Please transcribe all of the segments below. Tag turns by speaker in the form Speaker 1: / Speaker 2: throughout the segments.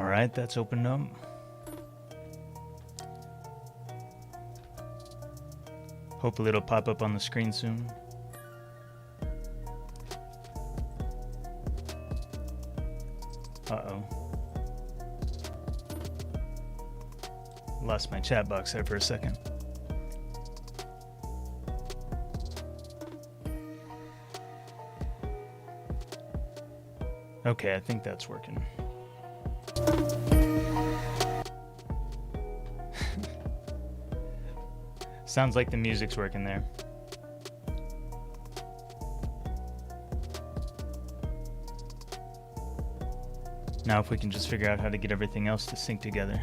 Speaker 1: All right, that's opened up. Hopefully it'll pop up on the screen soon. Uh-oh. Lost my chat box there for a second. Okay, I think that's working. Sounds like the music's working there. Now if we can just figure out how to get everything else to sync together.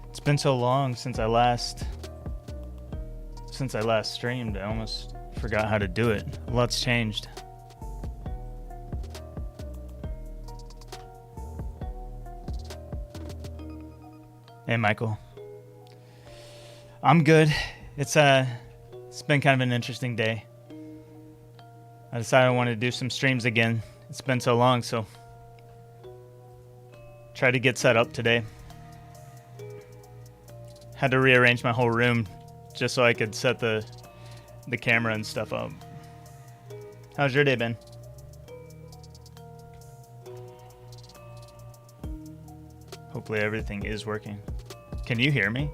Speaker 1: It's been so long since I last streamed, I almost forgot how to do it. A lot's changed. Hey, Michael. I'm good. It's been kind of an interesting day. I decided I wanted to do some streams again. It's been so long, so try to get set up today. Had to rearrange my whole room just so I could set the camera and stuff up. How's your day been? Hopefully everything is working. Can you hear me?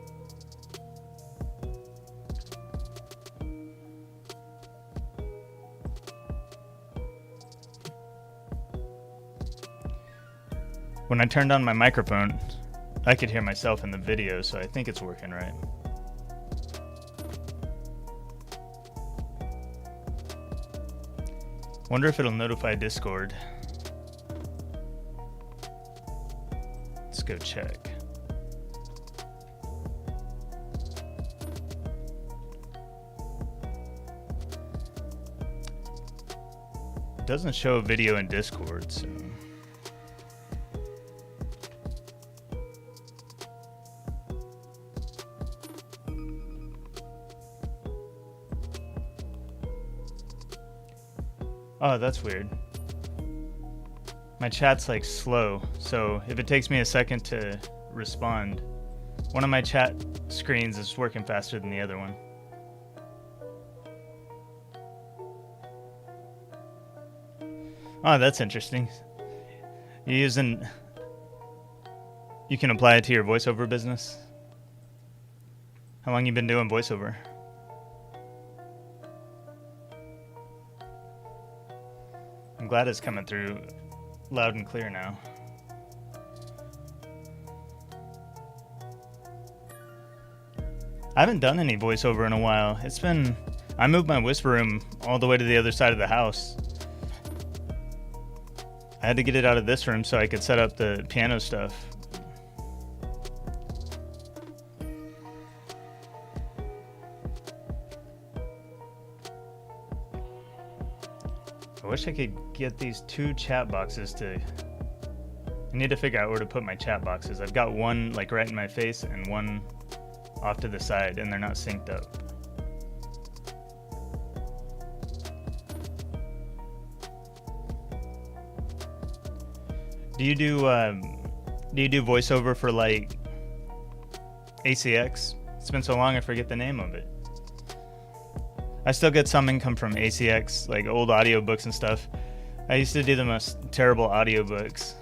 Speaker 1: When I turned on my microphone, I could hear myself in the video, so I think it's working right. Wonder if it'll notify Discord. Let's go check. It doesn't show a video in Discord, so... Oh, that's weird. My chat's like slow, so if it takes me a second to respond, one of my chat screens is working faster than the other one. Oh, that's interesting. You can apply it to your voiceover business? How long you been doing voiceover? I'm glad it's coming through loud and clear now. I haven't done any voiceover in a while. I moved my whisper room all the way to the other side of the house. I had to get it out of this room so I could set up the piano stuff. I wish I could get these two chat boxes to... I need to figure out where to put my chat boxes. I've got one like right in my face and one off to the side, and they're not synced up. Do you do voiceover for like ACX? It's been so long I forget the name of it. I still get some income from ACX, like old audiobooks and stuff. I used to do the most terrible audiobooks.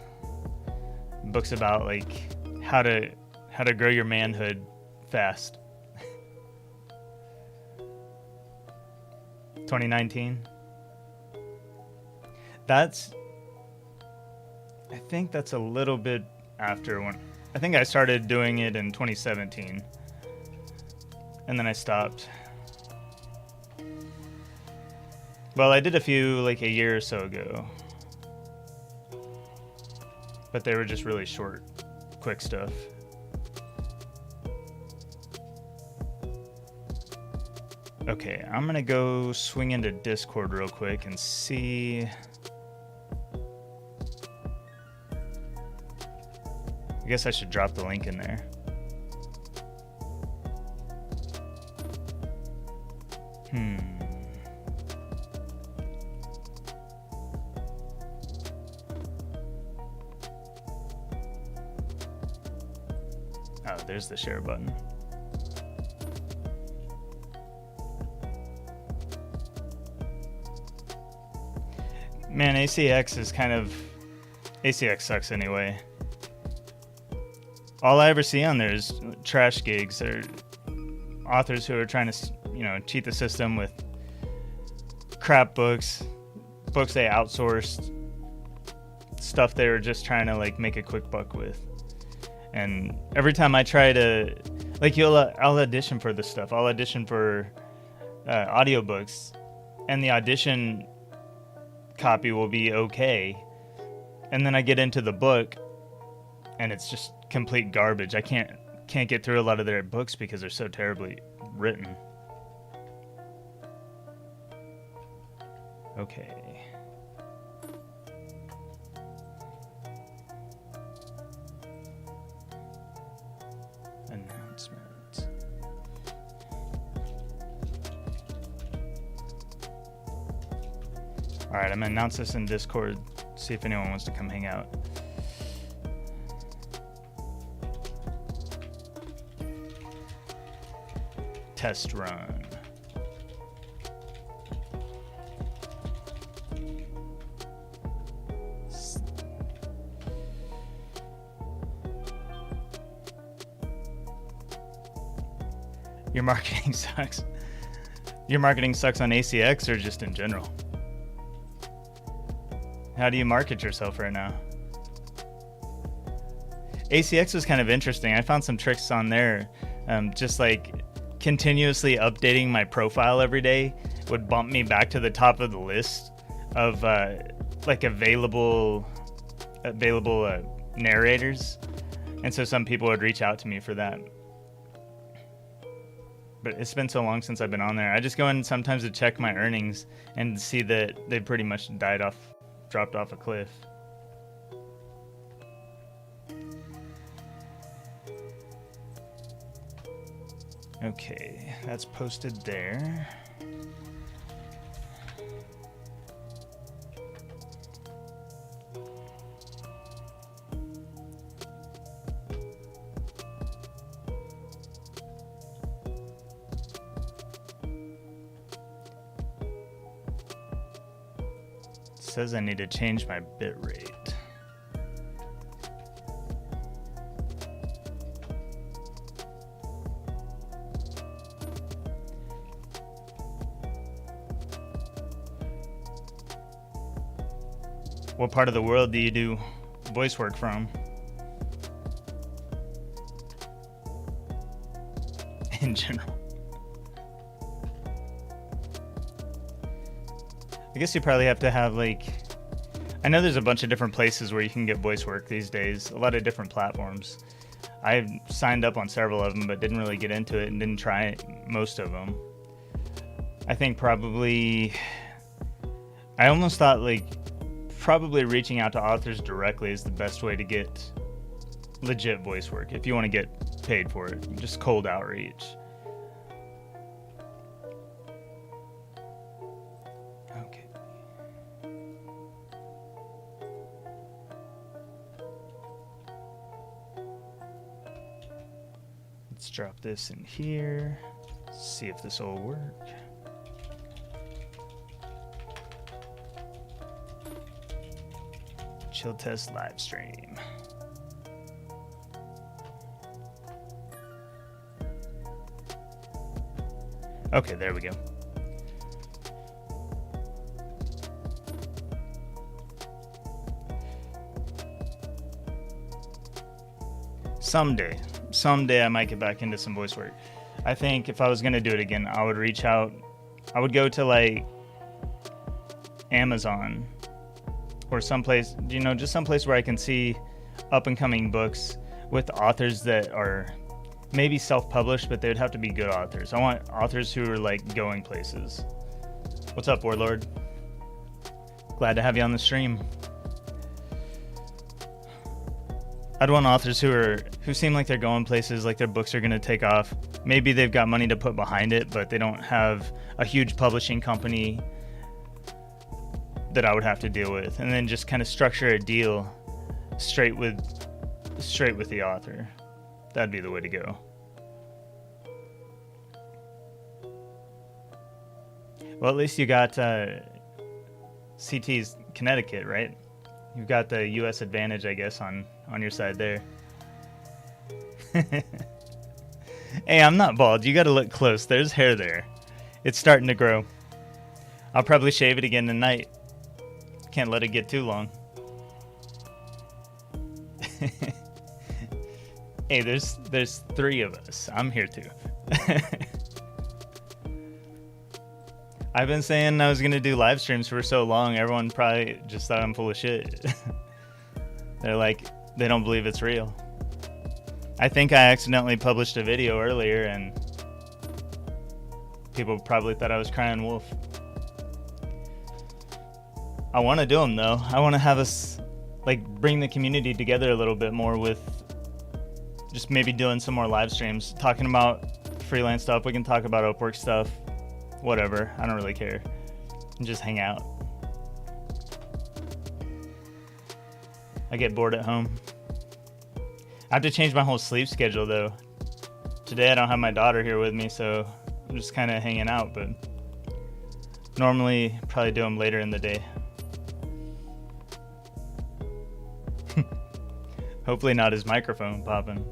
Speaker 1: Books about like how to grow your manhood fast. 2019. I think that's a little bit after when I think I started doing it in 2017. And then I stopped. Well, I did a few like a year or so ago, but they were just really short, quick stuff. Okay, I'm gonna go swing into Discord real quick and see. I guess I should drop the link in there. there's the share button. Man, ACX sucks anyway. All I ever see on there is trash gigs or authors who are trying to, cheat the system with crap books they outsourced, stuff they were just trying to like make a quick buck with. And every time I try to, like, I'll audition for this stuff. I'll audition for audiobooks, and the audition copy will be okay, and then I get into the book and it's just complete garbage. I can't get through a lot of their books because they're so terribly written. Okay. Announcements. Alright, I'm gonna announce this in Discord, see if anyone wants to come hang out. Test run. Your marketing sucks. Your marketing sucks on ACX or just in general? How do you market yourself right now? ACX was kind of interesting. I found some tricks on there. Just like continuously updating my profile every day would bump me back to the top of the list of like available narrators. And so some people would reach out to me for that. But it's been so long since I've been on there. I just go in sometimes to check my earnings and see that they pretty much dropped off a cliff. Okay, that's posted there. It says I need to change my bit rate. What part of the world do you do voice work from? In general. I guess you probably have to have I know there's a bunch of different places where you can get voice work these days, a lot of different platforms. I signed up on several of them, but didn't really get into it and didn't try most of them. I think I almost thought probably reaching out to authors directly is the best way to get legit voice work if you want to get paid for it. Just cold outreach. Okay. Let's drop this in here. See if this will work. Chill test live stream. Okay, there we go. Someday I might get back into some voice work. I think if I was gonna do it again, I would reach out. I would go to Amazon or someplace, just someplace where I can see up and coming books with authors that are maybe self-published, but they would have to be good authors. I want authors who are going places. What's up, Warlord? Glad to have you on the stream. I'd want authors who seem like they're going places, like their books are going to take off. Maybe they've got money to put behind it, but they don't have a huge publishing company that I would have to deal with, and then just kind of structure a deal straight with the author. That'd be the way to go. Well, at least you got CT's Connecticut, right? You've got the U.S. advantage, I guess, on your side there. Hey, I'm not bald. You got to look close. There's hair there. It's starting to grow. I'll probably shave it again tonight. Can't let it get too long. Hey, there's 3 of us. I'm here too. I've been saying I was going to do live streams for so long, everyone probably just thought I'm full of shit. They're like, they don't believe it's real. I think I accidentally published a video earlier and people probably thought I was crying wolf. I want to do them though. I want to have us like bring the community together a little bit more with just maybe doing some more live streams, talking about freelance stuff. We can talk about Upwork stuff. Whatever, I don't really care. And just hang out. I get bored at home. I have to change my whole sleep schedule though. Today I don't have my daughter here with me, so I'm just kind of hanging out, but normally probably do them later in the day. Hopefully not his microphone popping.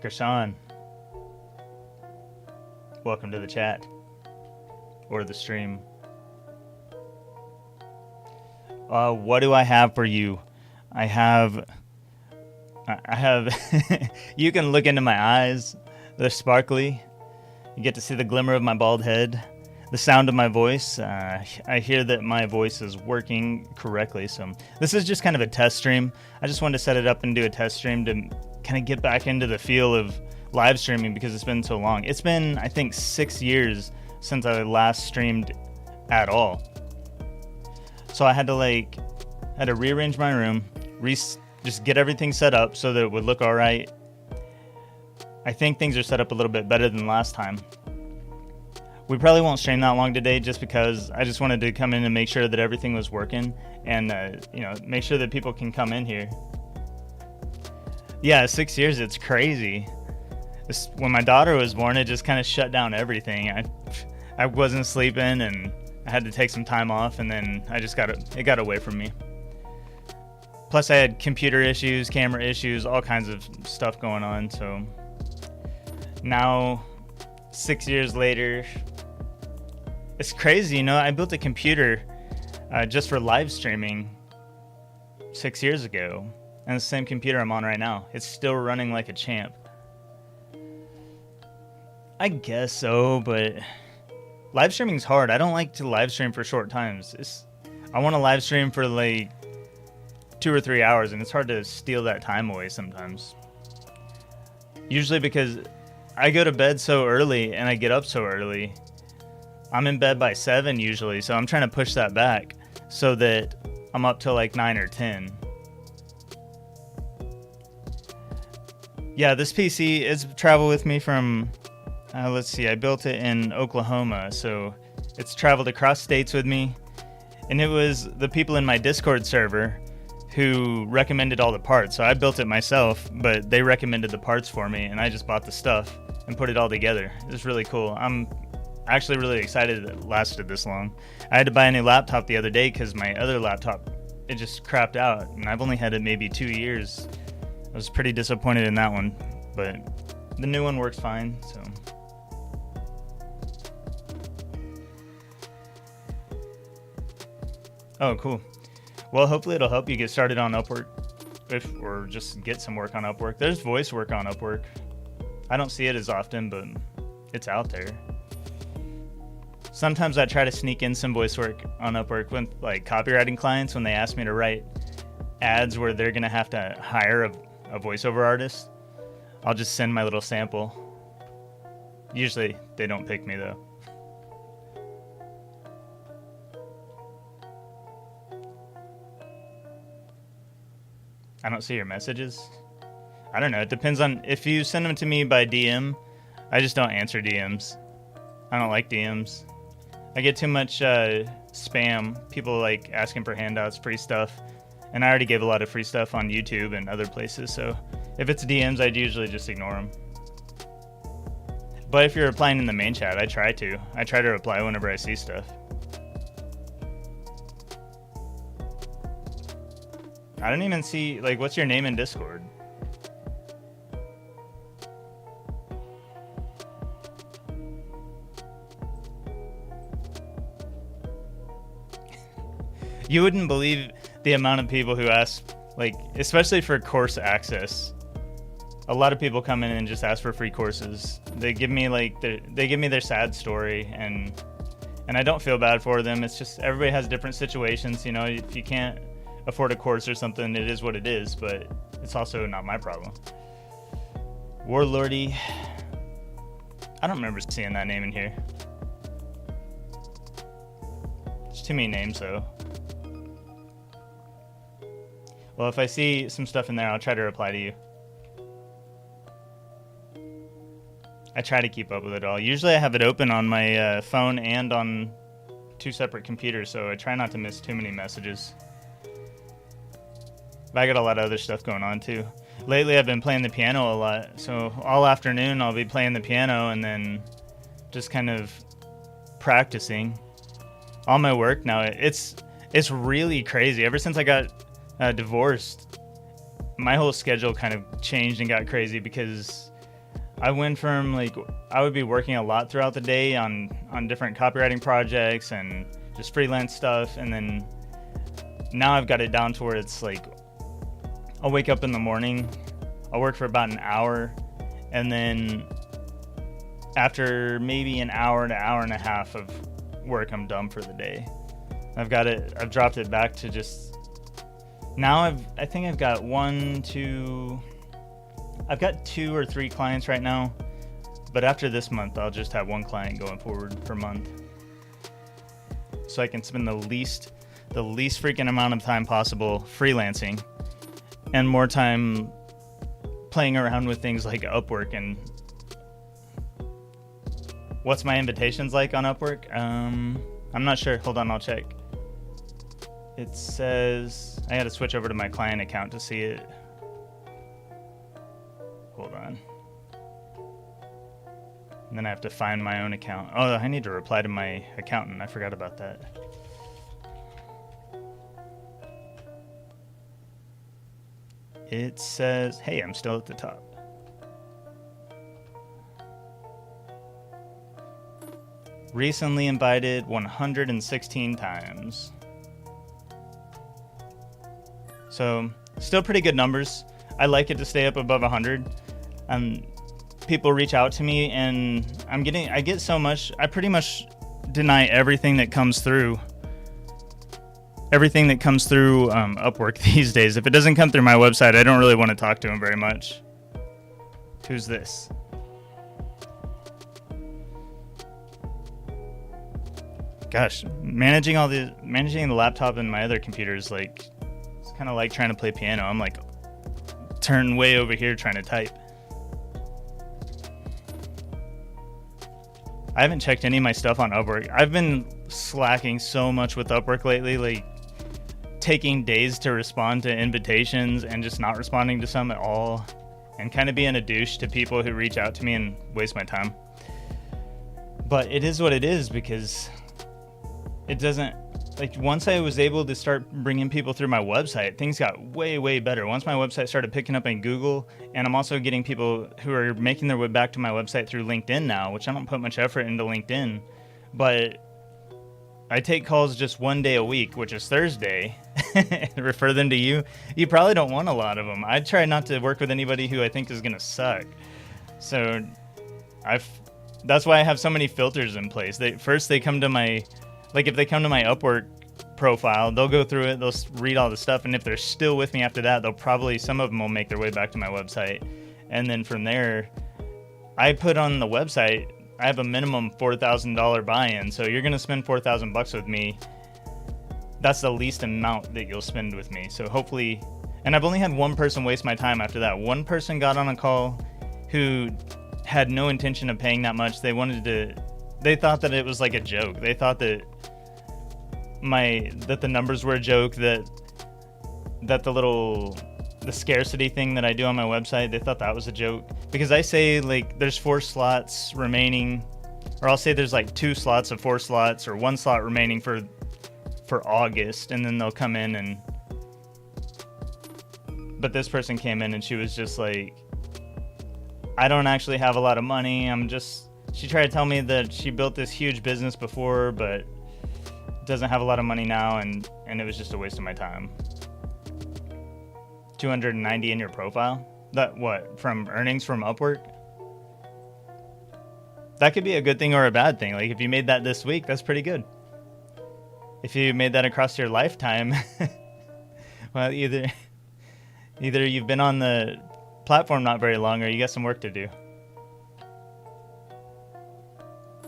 Speaker 1: Krishan, welcome to the chat or the stream. What do I have for you? I have you can look into my eyes. They're sparkly. You get to see the glimmer of my bald head, the sound of my voice. I hear that my voice is working correctly. So this is just kind of a test stream. I just wanted to set it up and do a test stream to kind of get back into the feel of live streaming because it's been so long. It's been, I think, 6 years since I last streamed at all. So I had to rearrange my room, just get everything set up so that it would look all right. I think things are set up a little bit better than last time. We probably won't stream that long today just because I just wanted to come in and make sure that everything was working and make sure that people can come in here. Yeah, 6 years, it's crazy. When my daughter was born, it just kind of shut down everything. I wasn't sleeping and I had to take some time off, and then it got away from me. Plus I had computer issues, camera issues, all kinds of stuff going on. So now 6 years later, it's crazy. I built a computer just for live streaming 6 years ago. And the same computer I'm on right now, it's still running like a champ. I guess so, but live streaming's hard. I don't like to live stream for short times. I want to live stream for like 2 or 3 hours, and it's hard to steal that time away sometimes. Usually because I go to bed so early and I get up so early. I'm in bed by 7 usually, so I'm trying to push that back so that I'm up till like 9 or 10. Yeah, this PC is traveled with me from, let's see, I built it in Oklahoma, so it's traveled across states with me, and it was the people in my Discord server who recommended all the parts. So I built it myself, but they recommended the parts for me, and I just bought the stuff and put it all together. It was really cool. I'm actually really excited that it lasted this long. I had to buy a new laptop the other day because my other laptop, it just crapped out, and I've only had it maybe 2 years. I was pretty disappointed in that one, but the new one works fine, so. Oh, cool. Well, hopefully it'll help you get started on Upwork, or just get some work on Upwork. There's voice work on Upwork. I don't see it as often, but it's out there. Sometimes I try to sneak in some voice work on Upwork with like copywriting clients when they ask me to write ads where they're gonna have to hire a voiceover artist. I'll just send my little sample. Usually they don't pick me though. I don't see your messages. I don't know. It depends on if you send them to me by DM. I just don't answer DMs. I don't like DMs. I get too much spam. People like asking for handouts, free stuff, And I already gave a lot of free stuff on YouTube and other places, so if it's DMs, I'd usually just ignore them. But if you're replying in the main chat, I try to reply whenever I see stuff. I don't even see, like, what's your name in Discord? You wouldn't believe the amount of people who ask, like, especially for course access. A lot of people come in and just ask for free courses. They give me their sad story, and I don't feel bad for them. It's just everybody has different situations. You know, if you can't afford a course or something, it is what it is. But it's also not my problem. Warlordy. I don't remember seeing that name in here. There's too many names though. Well, if I see some stuff in there, I'll try to reply to you. I try to keep up with it all. Usually I have it open on my phone and on 2 separate computers, so I try not to miss too many messages. But I got a lot of other stuff going on too. Lately I've been playing the piano a lot, so all afternoon I'll be playing the piano and then just kind of practicing. All my work now, it's really crazy. Ever since I got divorced, my whole schedule kind of changed and got crazy because I went from, like, I would be working a lot throughout the day on different copywriting projects and just freelance stuff, and then now I've got it down to where it's like I'll wake up in the morning, I'll work for about an hour, and then after maybe an hour to hour and a half of work, I'm done for the day. I've dropped it back to just, now I think I've got 2 or 3 clients right now, but after this month I'll just have 1 client going forward per month, so I can spend the least freaking amount of time possible freelancing and more time playing around with things like Upwork. And what's my invitations like on Upwork? I'm not sure. Hold on, I'll check. It says I had to switch over to my client account to see it. Hold on. And then I have to find my own account. Oh, I need to reply to my accountant. I forgot about that. It says, hey, I'm still at the top. Recently invited 116 times. So, still pretty good numbers. I like it to stay up above 100. People reach out to me, and I get so much. I pretty much deny everything that comes through. Everything that comes through Upwork these days. If it doesn't come through my website, I don't really want to talk to them very much. Who's this? Gosh, managing the laptop and my other computers, like, it's kind of like trying to play piano. I'm like turned way over here trying to type. I haven't checked any of my stuff on Upwork. I've been slacking so much with Upwork lately, like taking days to respond to invitations and just not responding to some at all, and kind of being a douche to people who reach out to me and waste my time. But it is what it is, because it doesn't, like, once I was able to start bringing people through my website, things got way, way better. Once my website started picking up in Google, and I'm also getting people who are making their way back to my website through LinkedIn now, which I don't put much effort into LinkedIn, but I take calls just 1 day a week, which is Thursday, and refer them to you. You probably don't want a lot of them. I try not to work with anybody who I think is going to suck. So that's why I have so many filters in place. They come to my, like, if they come to my Upwork profile, they'll go through it, they'll read all the stuff, and if they're still with me after that, some of them will make their way back to my website. And then from there, I put on the website, I have a minimum $4,000 buy-in, so you're going to spend $4,000 with me. That's the least amount that you'll spend with me. So hopefully, and I've only had one person waste my time after that. One person got on a call who had no intention of paying that much. They thought that it was like a joke. They thought that the numbers were a joke, that that the scarcity thing that I do on my website, they thought that was a joke, because I say like there's 4 slots remaining, or I'll say there's like 2 slots of 4 slots, or 1 slot remaining for August, and then they'll come in and, but this person came in and she was just like, I don't actually have a lot of money. She tried to tell me that she built this huge business before, but doesn't have a lot of money now, and it was just a waste of my time. 290 in your profile? That what? From earnings from Upwork? That could be a good thing or a bad thing. Like if you made that this week, that's pretty good. If you made that across your lifetime, well, either you've been on the platform not very long, or you got some work to do.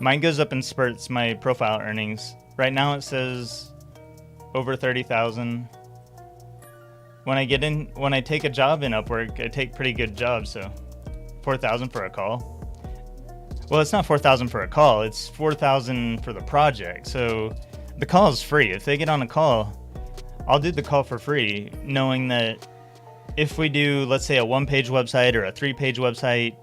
Speaker 1: Mine goes up in spurts, my profile earnings. Right now it says over 30,000. When I take a job in Upwork, I take pretty good jobs, so 4,000 for a call. Well, it's not 4,000 for a call, it's 4,000 for the project. So the call is free. If they get on a call, I'll do the call for free, knowing that if we do, let's say, a 1-page website or a 3-page website,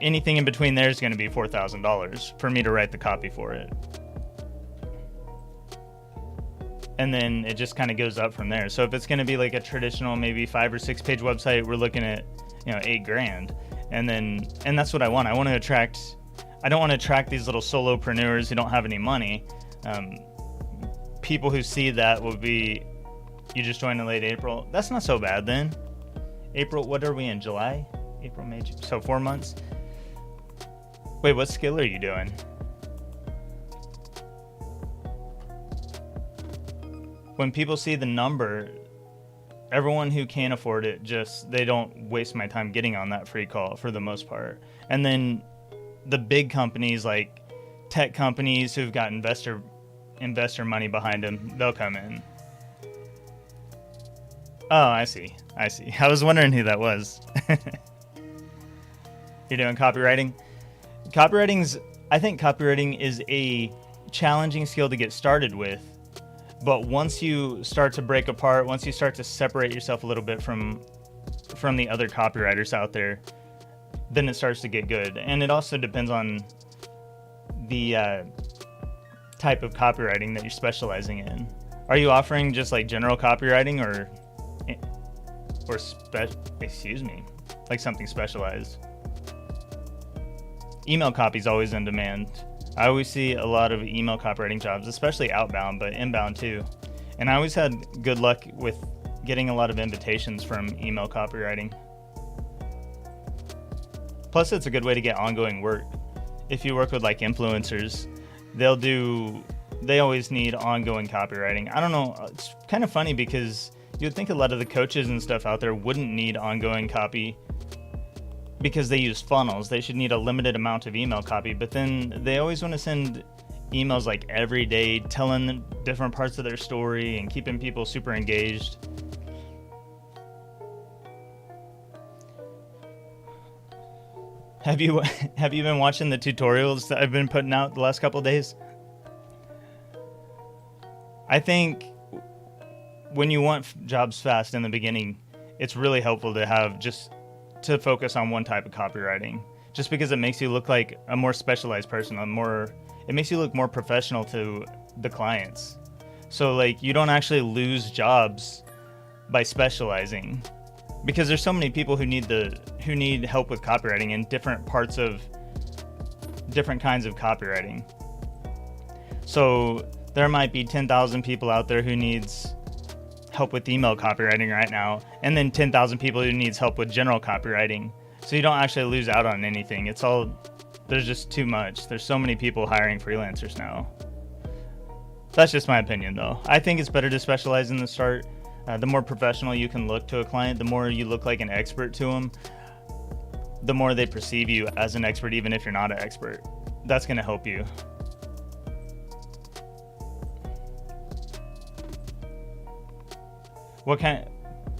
Speaker 1: anything in between there is going to be $4,000 for me to write the copy for it. And then it just kind of goes up from there. So if it's going to be like a traditional, maybe 5 or 6-page website, we're looking at, $8,000. And that's what I want. I don't want to attract these little solopreneurs who don't have any money. People who see that will be, you just joined in late April. That's not so bad then. April, what are we in, July? April, May, June. So 4 months. Wait, what skill are you doing? When people see the number, everyone who can't afford it, they don't waste my time getting on that free call for the most part. And then the big companies, like tech companies who've got investor money behind them, they'll come in. Oh, I see. I was wondering who that was. You're doing copywriting? I think copywriting is a challenging skill to get started with. But once you start to break apart, once you start to separate yourself a little bit from the other copywriters out there, then it starts to get good. And it also depends on the type of copywriting that you're specializing in. Are you offering just like general copywriting or like something specialized? Email copy is always in demand. I always see a lot of email copywriting jobs, especially outbound, but inbound too. And I always had good luck with getting a lot of invitations from email copywriting. Plus, it's a good way to get ongoing work. If you work with like influencers, they always need ongoing copywriting. I don't know, it's kind of funny because you'd think a lot of the coaches and stuff out there wouldn't need ongoing copy because they use funnels. They should need a limited amount of email copy, but then they always want to send emails like every day telling different parts of their story and keeping people super engaged. Have you been watching the tutorials that I've been putting out the last couple of days? I think when you want jobs fast in the beginning, it's really helpful to focus on one type of copywriting, just because it makes you look like a more specialized person, it makes you look more professional to the clients. So like you don't actually lose jobs by specializing, because there's so many people who need help with copywriting in different kinds of copywriting. So there might be 10,000 people out there who needs help with email copywriting right now, and then 10,000 people who needs help with general copywriting. So you don't actually lose out on anything. There's just too much. There's so many people hiring freelancers now. That's just my opinion though. I think it's better to specialize in the start. The more professional you can look to a client, the more you look like an expert to them, the more they perceive you as an expert, even if you're not an expert. That's going to help you. What kind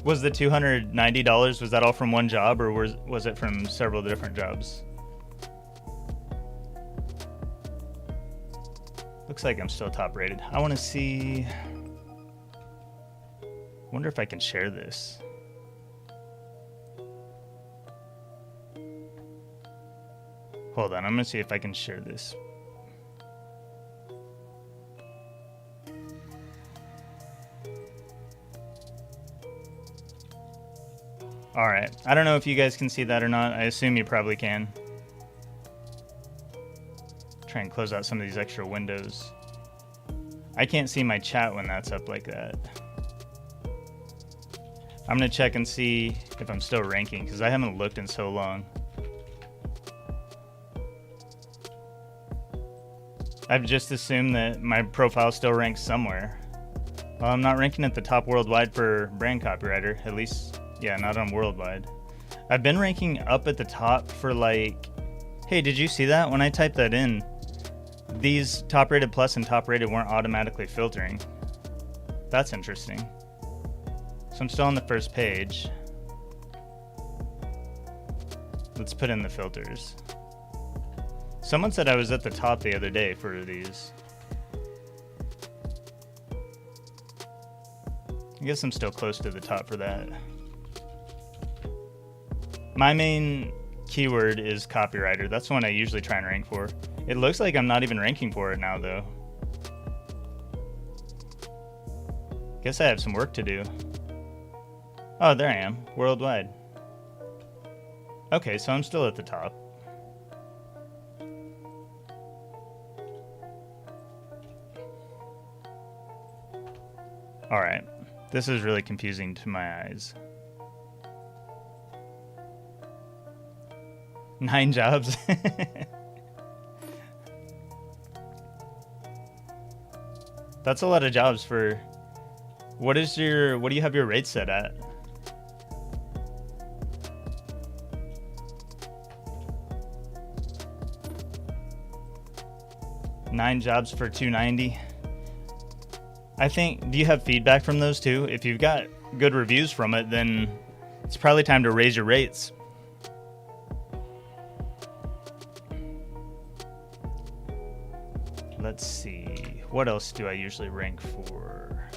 Speaker 1: was the $290? Was that all from one job, or was it from several different jobs? Looks like I'm still top rated. I want to see. Wonder if I can share this. Hold on, I'm gonna see if I can share this. Alright, I don't know if you guys can see that or not. I assume you probably can. Try and close out some of these extra windows. I can't see my chat when that's up like that. I'm gonna check and see if I'm still ranking, because I haven't looked in so long. I've just assumed that my profile still ranks somewhere. Well, I'm not ranking at the top worldwide for brand copywriter, at least, yeah, not on worldwide. I've been ranking up at the top for like, hey, did you see that? When I typed that in, these top rated plus and top rated weren't automatically filtering. That's interesting. So I'm still on the first page. Let's put in the filters. Someone said I was at the top the other day for these. I guess I'm still close to the top for that. My main keyword is copywriter. That's the one I usually try and rank for. It looks like I'm not even ranking for it now though. Guess I have some work to do. Oh, there I am, worldwide. Okay, so I'm still at the top. Alright, this is really confusing to my eyes. 9 jobs? That's a lot of jobs for... What do you have your rate set at? Nine jobs for $290. I think, do you have feedback from those too? If you've got good reviews from it, then it's probably time to raise your rates. Let's see, what else do I usually rank for?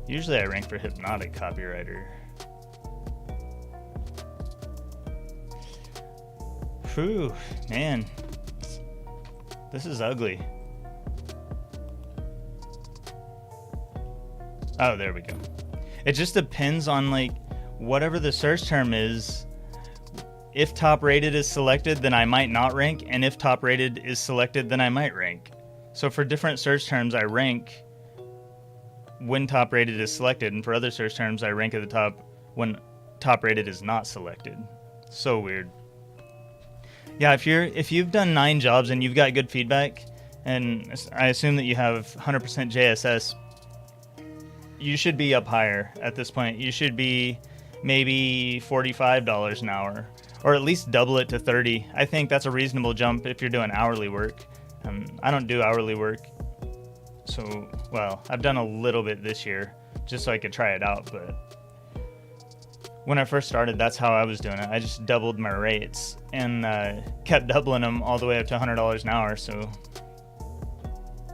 Speaker 1: Usually I rank for hypnotic copywriter. Whew, man, this is ugly. Oh, there we go. It just depends on like whatever the search term is. If top rated is selected, then I might not rank, and if top rated is selected, then I might rank. So for different search terms, I rank when top rated is selected, and for other search terms, I rank at the top when top rated is not selected. So weird. Yeah, if you've done 9 jobs and you've got good feedback, and I assume that you have 100% JSS, you should be up higher at this point. You should be maybe $45 an hour, or at least double it to 30. I think that's a reasonable jump if you're doing hourly work. I don't do hourly work, so, well, I've done a little bit this year just so I could try it out, but when I first started, that's how I was doing it. I just doubled my rates and kept doubling them all the way up to $100 an hour. So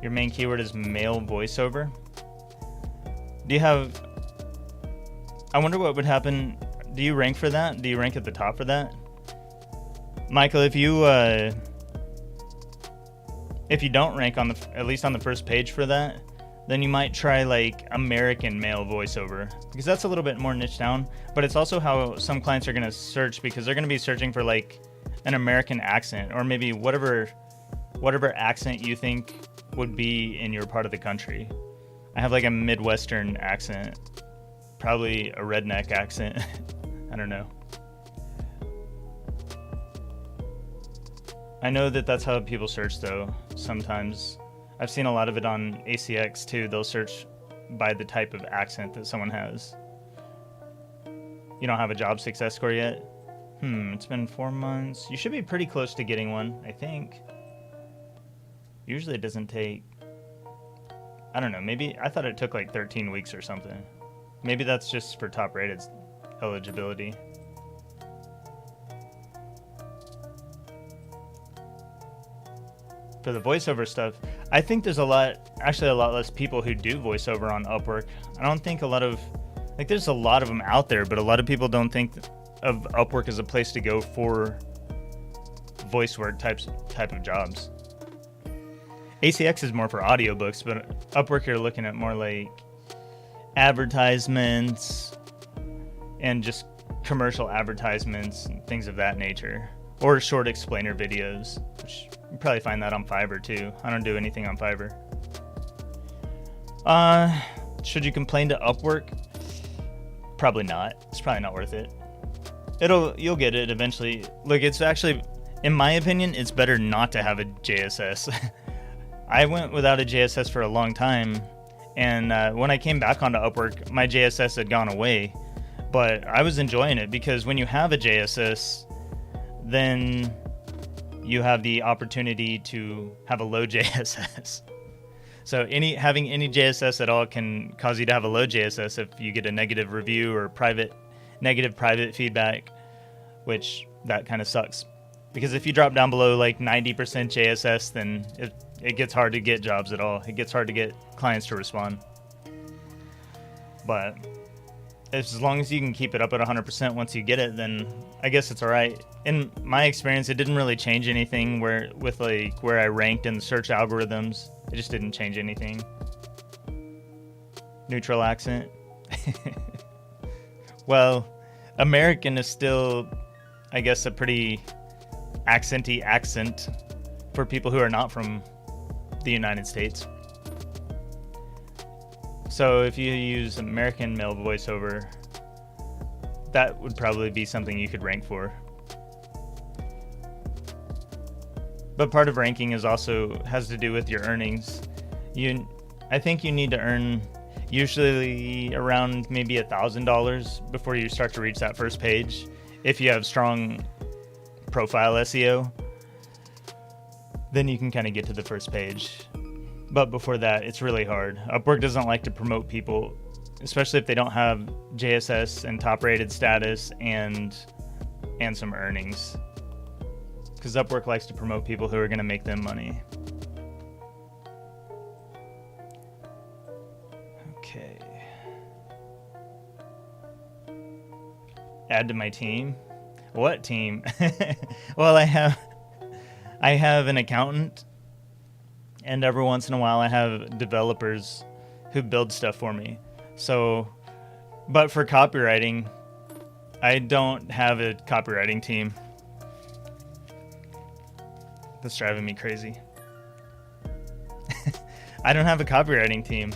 Speaker 1: your main keyword is male voiceover. Do you have... I wonder what would happen. Do you rank for that? Do you rank at the top for that? Michael, if you don't rank on at least on the first page for that, then you might try like American male voiceover, because that's a little bit more niche down, but it's also how some clients are going to search, because they're going to be searching for like an American accent, or maybe whatever accent you think would be in your part of the country. I have like a Midwestern accent, probably a redneck accent. I don't know. I know that that's how people search though, sometimes. I've seen a lot of it on ACX too. They'll search by the type of accent that someone has. You don't have a job success score yet? It's been 4 months. You should be pretty close to getting one, I think. Usually it doesn't take... I don't know, maybe... I thought it took like 13 weeks or something. Maybe that's just for top rated eligibility. for the voiceover stuff, I think there's a lot less people who do voiceover on Upwork. I don't think there's a lot of them out there, but a lot of people don't think of Upwork as a place to go for voice work type of jobs. ACX is more for audiobooks, but Upwork you're looking at more like advertisements and just commercial advertisements and things of that nature, or short explainer videos, which you probably find that on Fiverr too. I don't do anything on Fiverr. Should you complain to Upwork? Probably not. It's probably not worth it. You'll get it eventually. Look, it's actually, in my opinion, it's better not to have a JSS. I went without a JSS for a long time, and when I came back onto Upwork, my JSS had gone away, but I was enjoying it because when you have a JSS, then you have the opportunity to have a low JSS. So having any JSS at all can cause you to have a low JSS if you get a negative review or negative private feedback, which that kind of sucks. Because if you drop down below like 90% JSS, then it gets hard to get jobs at all. It gets hard to get clients to respond. But as long as you can keep it up at 100% once you get it, then I guess it's all right. In my experience, it didn't really change anything where I ranked in the search algorithms. It just didn't change anything. Neutral accent. Well, American is still, I guess, a pretty accenty accent for people who are not from the United States. So if you use American male voiceover, that would probably be something you could rank for. But part of ranking has to do with your earnings. I think you need to earn usually around maybe $1,000 before you start to reach that first page. If you have strong profile SEO, then you can kind of get to the first page. But before that, it's really hard. Upwork doesn't like to promote people, especially if they don't have JSS and top rated status and some earnings. Because Upwork likes to promote people who are going to make them money. Okay. Add to my team. What team? Well, I have an accountant, and every once in a while I have developers who build stuff for me. So, but for copywriting, I don't have a copywriting team. That's driving me crazy. I don't have a copywriting team,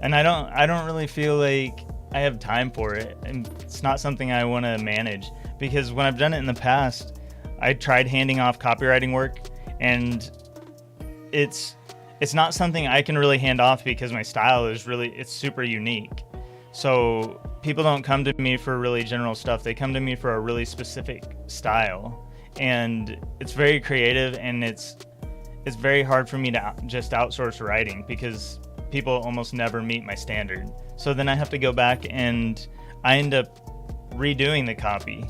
Speaker 1: and I don't really feel like I have time for it, and it's not something I want to manage, because when I've done it in the past, I tried handing off copywriting work, and it's not something I can really hand off because my style is it's super unique. So people don't come to me for really general stuff. They come to me for a really specific style. And it's very creative, and it's very hard for me to just outsource writing because people almost never meet my standard. So then I have to go back and I end up redoing the copy.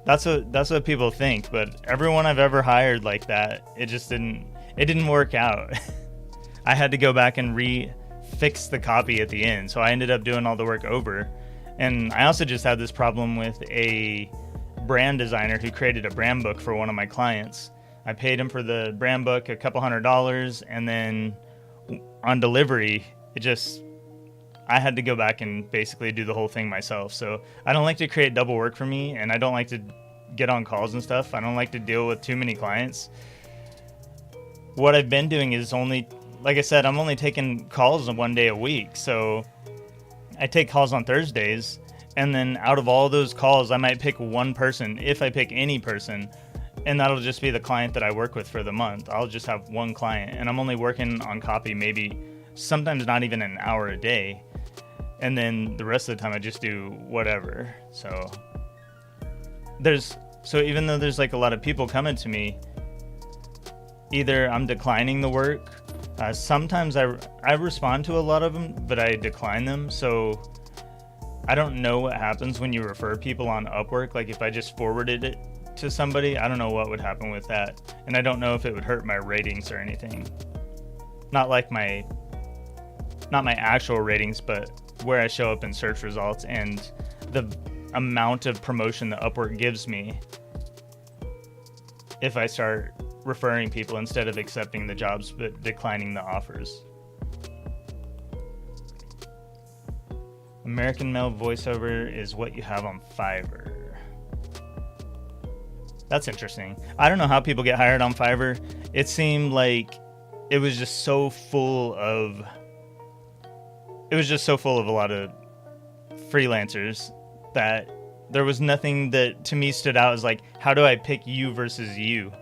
Speaker 1: That's what people think, but everyone I've ever hired like that, it didn't work out. I had to go back and fix the copy at the end. So I ended up doing all the work over. And I also just had this problem with a brand designer who created a brand book for one of my clients. I paid him for the brand book a couple $100, and then on delivery, I had to go back and basically do the whole thing myself. So I don't like to create double work for me, and I don't like to get on calls and stuff. I don't like to deal with too many clients. What I've been doing is like I said, I'm only taking calls one day a week. So I take calls on Thursdays, and then out of all those calls, I might pick one person, if I pick any person, and that'll just be the client that I work with for the month. I'll just have one client, and I'm only working on copy maybe sometimes not even an hour a day. And then the rest of the time I just do whatever. So even though there's like a lot of people coming to me, either I'm declining the work. Sometimes I respond to a lot of them, but I decline them. So I don't know what happens when you refer people on Upwork. Like if I just forwarded it to somebody, I don't know what would happen with that. And I don't know if it would hurt my ratings or anything. Not my actual ratings, but where I show up in search results and the amount of promotion that Upwork gives me if I start referring people instead of accepting the jobs but declining the offers. American Male voiceover is what you have on Fiverr. That's interesting. I don't know how people get hired on Fiverr. It seemed like it was just so full of a lot of freelancers that there was nothing that to me stood out as like, how do I pick you versus you?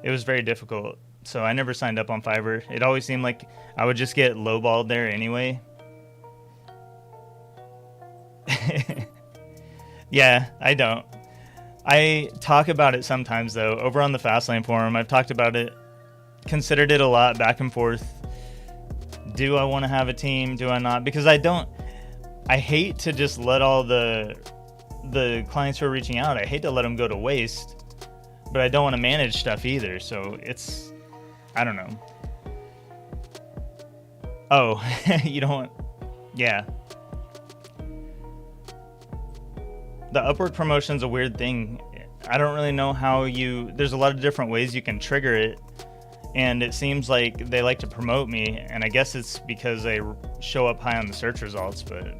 Speaker 1: It was very difficult. So I never signed up on Fiverr. It always seemed like I would just get lowballed there anyway. Yeah, I don't. I talk about it sometimes though. Over on the Fastlane forum, I've talked about it, considered it a lot back and forth. Do I want to have a team? Do I not? Because I hate to just let all the clients who are reaching out, I hate to let them go to waste, but I don't want to manage stuff either. So it's, I don't know. Oh, you don't, yeah. The Upwork promotion's a weird thing. I don't really know how there's a lot of different ways you can trigger it. And it seems like they like to promote me. And I guess it's because I show up high on the search results, but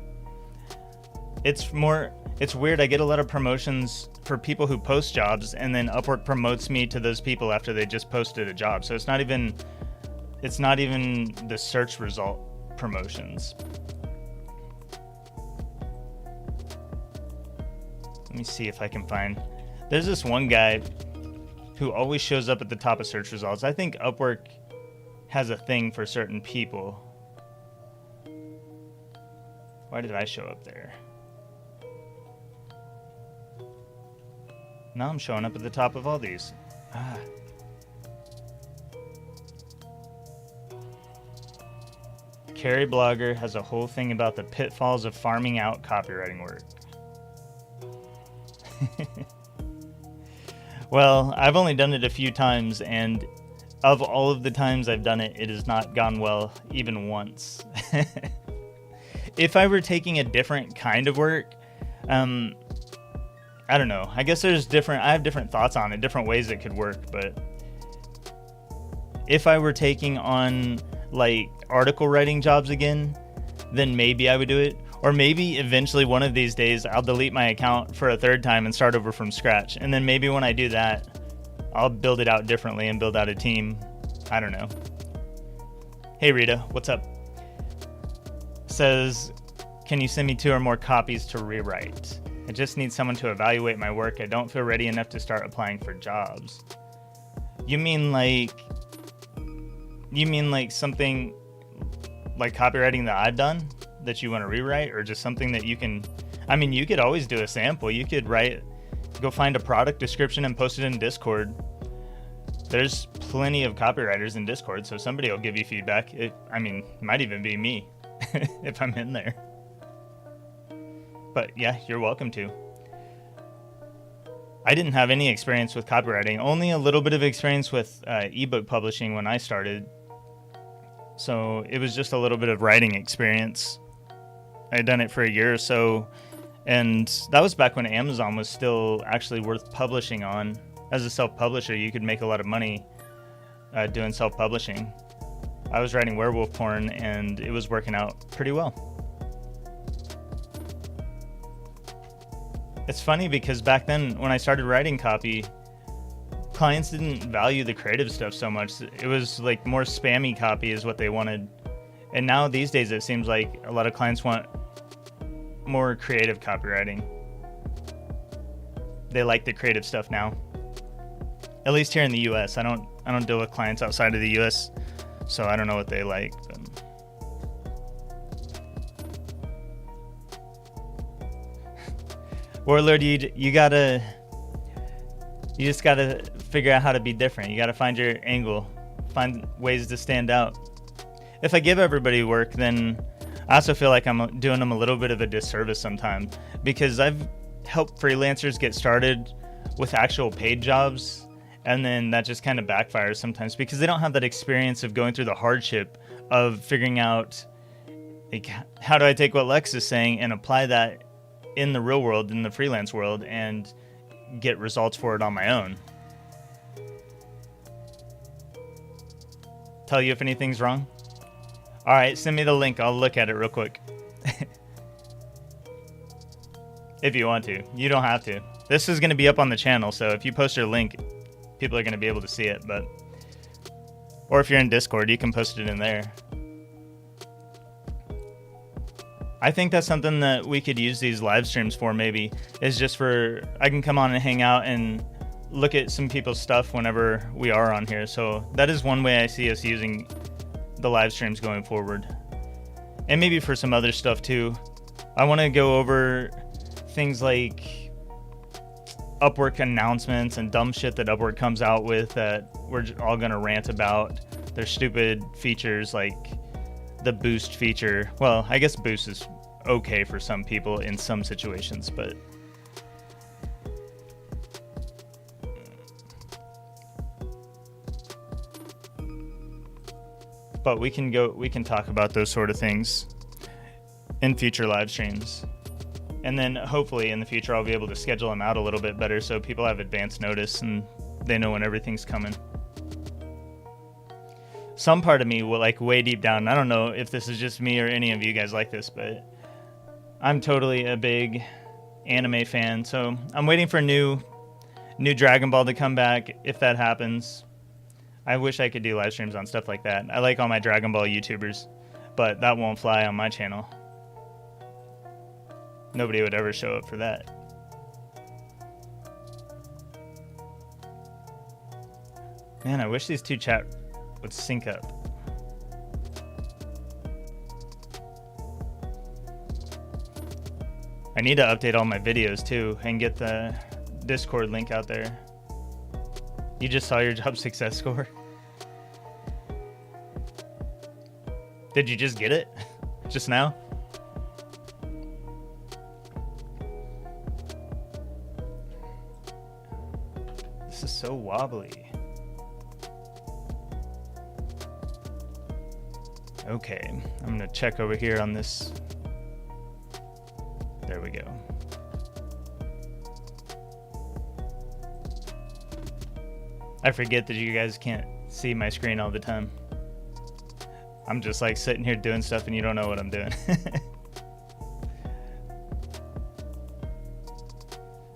Speaker 1: it's weird. I get a lot of promotions for people who post jobs, and then Upwork promotes me to those people after they just posted a job. So it's not even the search result promotions. Let me see if I can find. There's this one guy who always shows up at the top of search results. I think Upwork has a thing for certain people. Why did I show up there? Now I'm showing up at the top of all these. Carrie Blogger has a whole thing about the pitfalls of farming out copywriting work. Well, I've only done it a few times, and of all of the times I've done it, it has not gone well even once. If I were taking a different kind of work, I don't know. I guess I have different thoughts on it, different ways it could work, but if I were taking on like article writing jobs again, then maybe I would do it. Or maybe eventually one of these days I'll delete my account for a third time and start over from scratch. And then maybe when I do that, I'll build it out differently and build out a team. I don't know. Hey Rita, what's up? Says, can you send me 2 or more copies to rewrite? I just need someone to evaluate my work. I don't feel ready enough to start applying for jobs. You mean like something like copywriting that I've done that you want to rewrite, or just something that you can, I mean, you could always do a sample. You could go find a product description and post it in Discord. There's plenty of copywriters in Discord, so somebody will give you feedback. It might even be me if I'm in there. But yeah, you're welcome to. I didn't have any experience with copywriting, only a little bit of experience with ebook publishing when I started. So it was just a little bit of writing experience. I had done it for a year or so, and that was back when Amazon was still actually worth publishing on. As a self-publisher, you could make a lot of money doing self-publishing. I was writing werewolf porn, and it was working out pretty well. It's funny because back then, when I started writing copy, clients didn't value the creative stuff so much. It was like more spammy copy is what they wanted. And now these days, it seems like a lot of clients want more creative copywriting. They like the creative stuff now. At least here in the US. I don't deal with clients outside of the US, so I don't know what they like. But Warlord, you just gotta figure out how to be different. You gotta find your angle, find ways to stand out. If I give everybody work, then I also feel like I'm doing them a little bit of a disservice sometimes, because I've helped freelancers get started with actual paid jobs, and then that just kind of backfires sometimes because they don't have that experience of going through the hardship of figuring out, like, how do I take what Lex is saying and apply that in the real world, in the freelance world, and get results for it on my own. Tell you if anything's wrong? All right, send me the link. I'll look at it real quick. If you want to. You don't have to. This is going to be up on the channel, so if you post your link, people are going to be able to see it. But, or if you're in Discord, you can post it in there. I think that's something that we could use these live streams for, maybe, is just for, I can come on and hang out and look at some people's stuff whenever we are on here. So that is one way I see us using the live streams going forward. And maybe for some other stuff too. I want to go over things like Upwork announcements and dumb shit that Upwork comes out with that we're all going to rant about. Their stupid features like the boost feature. Well, I guess boost is okay for some people in some situations, but we can talk about those sort of things in future live streams. And then hopefully in the future I'll be able to schedule them out a little bit better so people have advance notice and they know when everything's coming. Some part of me will, like, way deep down, I don't know if this is just me or any of you guys like this, but I'm totally a big anime fan, so I'm waiting for new Dragon Ball to come back. If that happens, I wish I could do live streams on stuff like that. I like all my Dragon Ball YouTubers, but that won't fly on my channel. Nobody would ever show up for that. Man, I wish these two chat would sync up. I need to update all my videos too and get the Discord link out there. You just saw your job success score? Did you just get it? Just now? This is so wobbly. Okay, I'm gonna check over here on this. There we go. I forget that you guys can't see my screen all the time. I'm just like sitting here doing stuff and you don't know what I'm doing.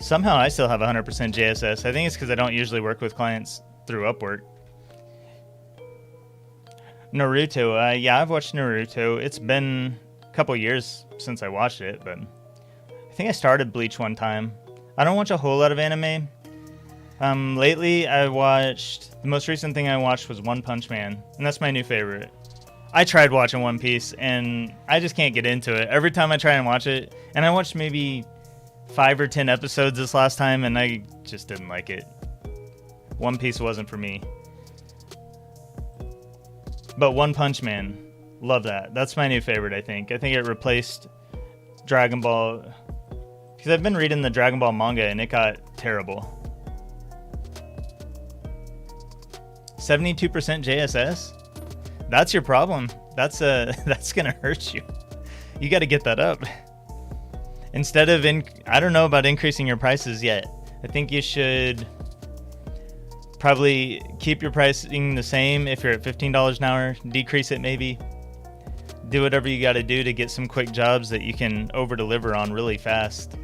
Speaker 1: Somehow I still have 100% JSS. I think it's because I don't usually work with clients through Upwork. Naruto, yeah, I've watched Naruto. It's been a couple years since I watched it, but I think I started Bleach one time. I don't watch a whole lot of anime. Lately I watched, the most recent thing I watched was One Punch Man, and that's my new favorite. I tried watching One Piece, and I just can't get into it. Every time I try and watch it, and I watched maybe 5 or 10 episodes this last time, and I just didn't like it. One Piece wasn't for me. But One Punch Man, love that. That's my new favorite, I think. I think it replaced Dragon Ball, because I've been reading the Dragon Ball manga, and it got terrible. 72% JSS? That's your problem. That's gonna hurt you. You got to get that up. Instead of I don't know about increasing your prices yet. I think you should probably keep your pricing the same. If you're at $15 an hour, decrease it maybe. Do whatever you got to do to get some quick jobs that you can over deliver on really fast.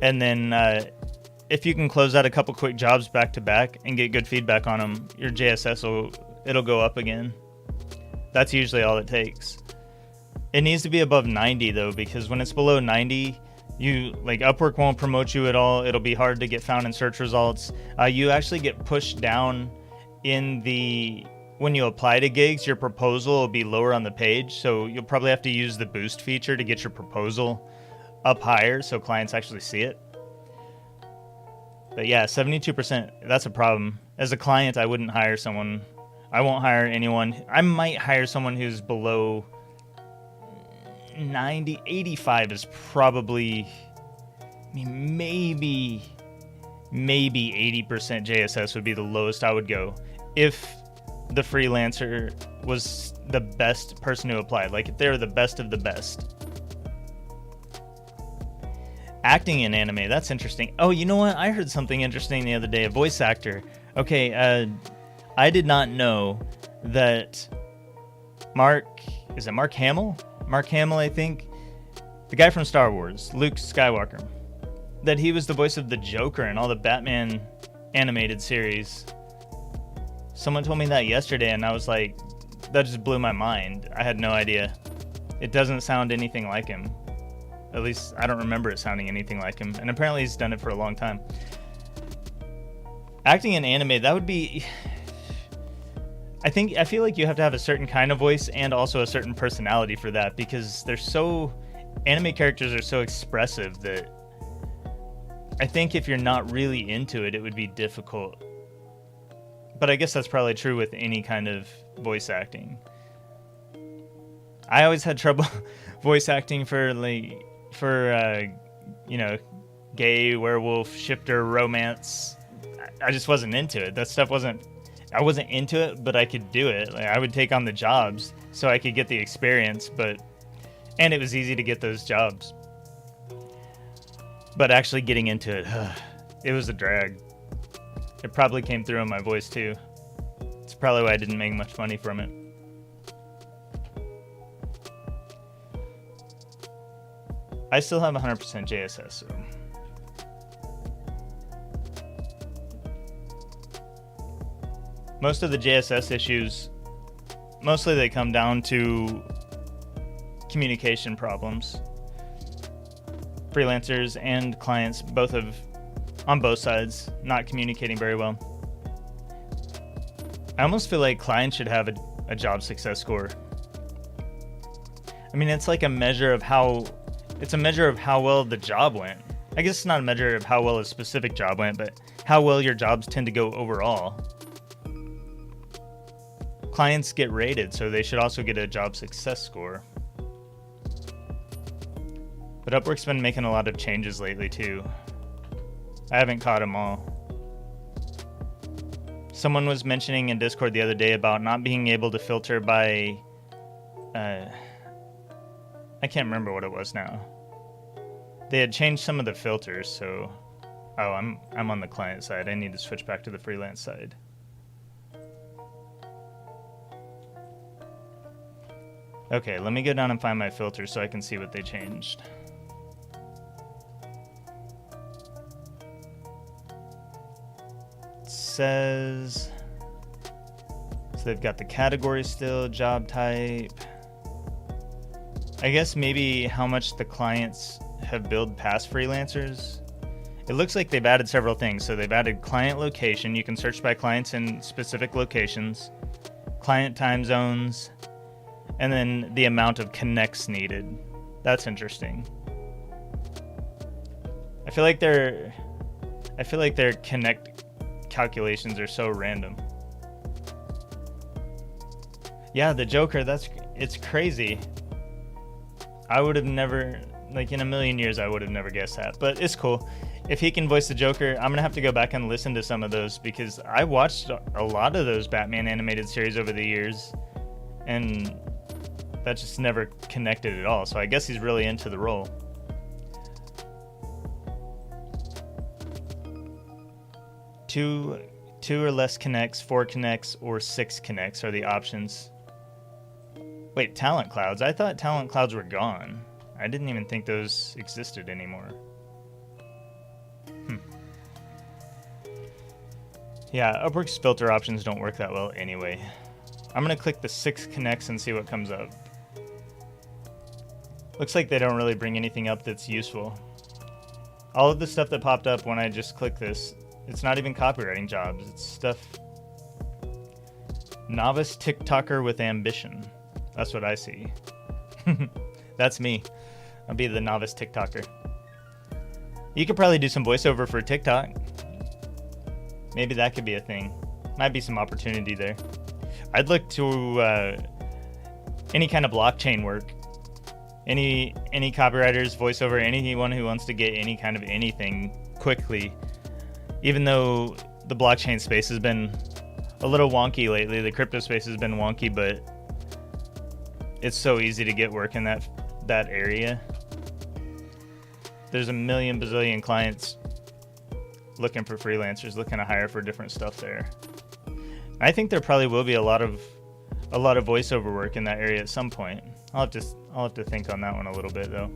Speaker 1: And then if you can close out a couple quick jobs back to back and get good feedback on them, your JSS it'll go up again. That's usually all it takes. It needs to be above 90 though, because when it's below 90, Upwork won't promote you at all. It'll be hard to get found in search results. You actually get pushed down when you apply to gigs, your proposal will be lower on the page. So you'll probably have to use the boost feature to get your proposal up higher so clients actually see it. But yeah, 72%, that's a problem. As a client, I wouldn't hire someone. I won't hire anyone. I might hire someone who's below 90, 85 is probably, maybe maybe 80% JSS would be the lowest I would go if the freelancer was the best person who applied. Like if they were the best of the best. Acting in anime, that's interesting. Oh, you know what? I heard something interesting the other day. A voice actor. Okay, I did not know that Mark Hamill? Mark Hamill, I think. The guy from Star Wars, Luke Skywalker. That he was the voice of the Joker in all the Batman animated series. Someone told me that yesterday and I was like, that just blew my mind. I had no idea. It doesn't sound anything like him. At least I don't remember it sounding anything like him. And apparently he's done it for a long time. Acting in anime, that would be... I feel like you have to have a certain kind of voice and also a certain personality for that, because they're so... Anime characters are so expressive that I think if you're not really into it, it would be difficult. But I guess that's probably true with any kind of voice acting. I always had trouble voice acting for gay werewolf shifter romance. I just wasn't into it. That stuff I wasn't into it, but I could do it. Like, I would take on the jobs so I could get the experience, and it was easy to get those jobs. But actually getting into it, it was a drag. It probably came through in my voice too. It's probably why I didn't make much money from it. I still have 100% JSS, so... Most of the JSS issues, mostly they come down to communication problems. Freelancers and clients, on both sides, not communicating very well. I almost feel like clients should have a job success score. I mean, it's like a measure of how well the job went. I guess it's not a measure of how well a specific job went, but how well your jobs tend to go overall. Clients get rated, so they should also get a job success score. But Upwork's been making a lot of changes lately too. I haven't caught them all. Someone was mentioning in Discord the other day about not being able to filter by... I can't remember what it was now. They had changed some of the filters, so... Oh, I'm on the client side. I need to switch back to the freelance side. Okay, let me go down and find my filters so I can see what they changed. It says... So they've got the category still, job type. I guess maybe how much the clients have billed past freelancers. It looks like they've added several things. So they've added client location. You can search by clients in specific locations. Client time zones. And then the amount of connects needed. That's interesting. I feel like their connect calculations are so random. Yeah, the Joker, it's crazy. I would have never, like in a million years, I would have never guessed that. But it's cool. If he can voice the Joker, I'm going to have to go back and listen to some of those, because I watched a lot of those Batman animated series over the years. And that just never connected at all. So I guess he's really into the role. Two or less connects, 4 connects, or 6 connects are the options. Wait, talent clouds? I thought talent clouds were gone. I didn't even think those existed anymore. Yeah, Upwork's filter options don't work that well anyway. I'm going to click the 6 connects and see what comes up. Looks like they don't really bring anything up that's useful. All of the stuff that popped up when I just clicked this, it's not even copywriting jobs. It's stuff... Novice TikToker with ambition. That's what I see. That's me. I'll be the novice TikToker. You could probably do some voiceover for TikTok. Maybe that could be a thing. Might be some opportunity there. I'd look to any kind of blockchain work. Any copywriters, voiceover, anyone who wants to get any kind of anything quickly. even though the blockchain space has been a little wonky lately, the crypto space has been wonky, but it's so easy to get work in that area. There's a million bazillion clients looking for freelancers, looking to hire for different stuff there. I think there probably will be a lot of voiceover work in that area at some point. I'll have to think on that one a little bit though.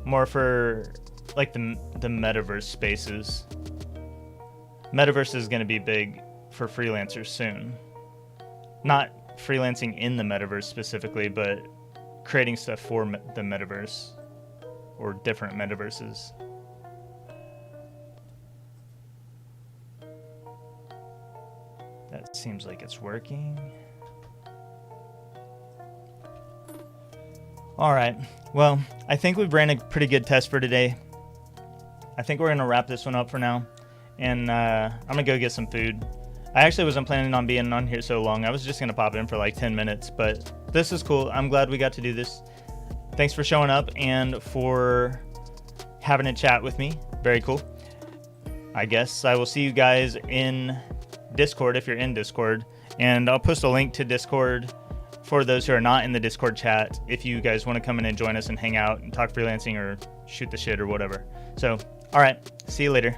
Speaker 1: More for like the metaverse spaces. Metaverse is going to be big for freelancers soon. Not freelancing in the metaverse specifically, but creating stuff for the metaverse or different metaverses. That seems like it's working. All right. Well, I think we've ran a pretty good test for today. I think we're going to wrap this one up for now. And I'm going to go get some food. I actually wasn't planning on being on here so long. I was just going to pop in for like 10 minutes. But this is cool. I'm glad we got to do this. Thanks for showing up and for having a chat with me. Very cool. I guess I will see you guys in Discord if you're in Discord. And I'll post a link to Discord for those who are not in the Discord chat if you guys want to come in and join us and hang out and talk freelancing or shoot the shit or whatever. So, all right. See you later.